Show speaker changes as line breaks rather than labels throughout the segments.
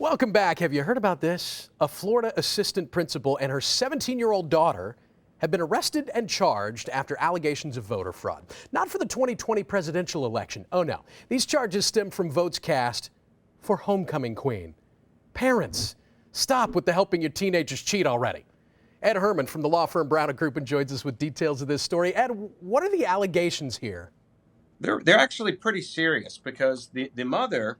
Welcome back. Have you heard about this? A Florida assistant principal and her 17-year-old daughter have been arrested and charged after allegations of voter fraud. Not for the 2020 presidential election. Oh no. These charges stem from votes cast for homecoming queen. Parents, stop with the helping your teenagers cheat already. Ed Herman from the law firm Brown and Crouppen joins us with details of this story. Ed, what are the allegations here?
They're actually pretty serious because the mother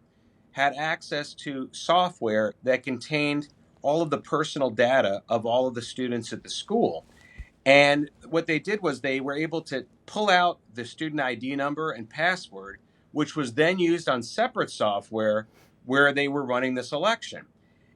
had access to software that contained all of the personal data of all of the students at the school. And what they did was they were able to pull out the student ID number and password, which was then used on separate software where they were running this election.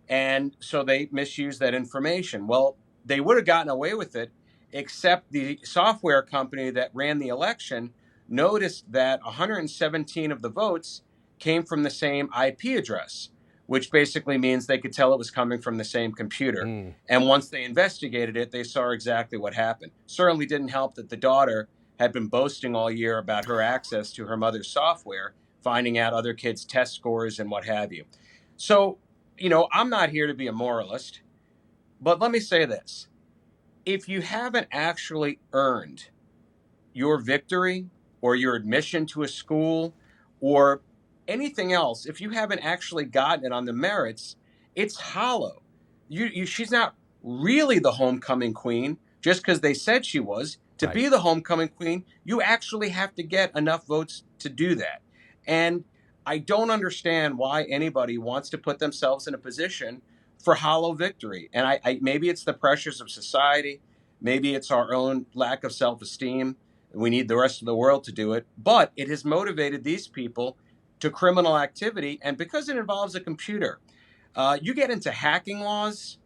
And so they misused that information. Well, they would have gotten away with it, except the software company that ran the election noticed that 117 of the votes came from the same IP address, which basically means they could tell it was coming from the same computer. And once they investigated it, they saw exactly what happened. Certainly didn't help that the daughter had been boasting all year about her access to her mother's software, finding out other kids' test scores and what have you. So, I'm not here to be a moralist, but let me say this. If you haven't actually earned your victory or your admission to a school or anything else, if you haven't actually gotten it on the merits, it's hollow. She's not really the homecoming queen just because they said she was. To be the homecoming queen, you actually have to get enough votes to do that. And I don't understand why anybody wants to put themselves in a position for hollow victory. And I maybe it's the pressures of society. Maybe it's our own lack of self-esteem. We need the rest of the world to do it. But it has motivated these people to criminal activity. And because it involves a computer, you get into hacking laws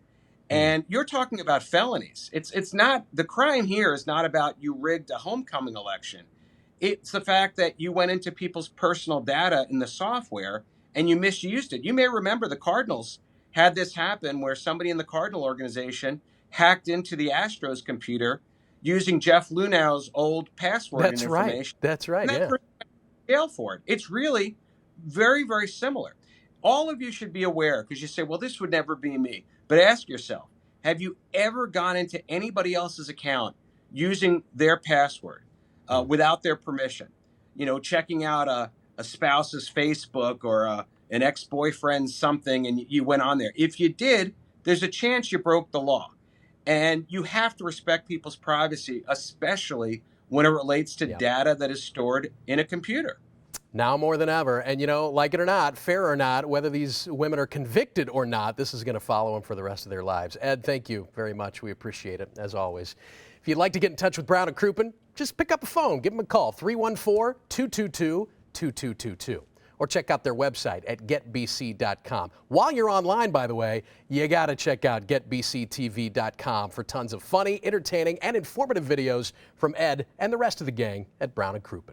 and you're talking about felonies. It's not, the crime here is not about you rigged a homecoming election. It's the fact that you went into people's personal data in the software and you misused it. You may remember the Cardinals had this happen where somebody in the Cardinal organization hacked into the Astros computer using Jeff Lunau's old password and information.
That's right.
And that person went to jail for it. It's really very, very similar. All of you should be aware, because you say, well, this would never be me. But ask yourself, have you ever gone into anybody else's account using their password without their permission? Checking out a spouse's Facebook or an ex-boyfriend's something, and you went on there. If you did, there's a chance you broke the law. And you have to respect people's privacy, especially when it relates to data that is stored in a computer.
Now more than ever. And like it or not, fair or not, whether these women are convicted or not, this is going to follow them for the rest of their lives. Ed, thank you very much. We appreciate it, as always. If you'd like to get in touch with Brown and Crouppen, just pick up a phone. Give them a call, 314-222-2222. Or check out their website at getbc.com. While you're online, by the way, you got to check out getbctv.com for tons of funny, entertaining, and informative videos from Ed and the rest of the gang at Brown and Crouppen.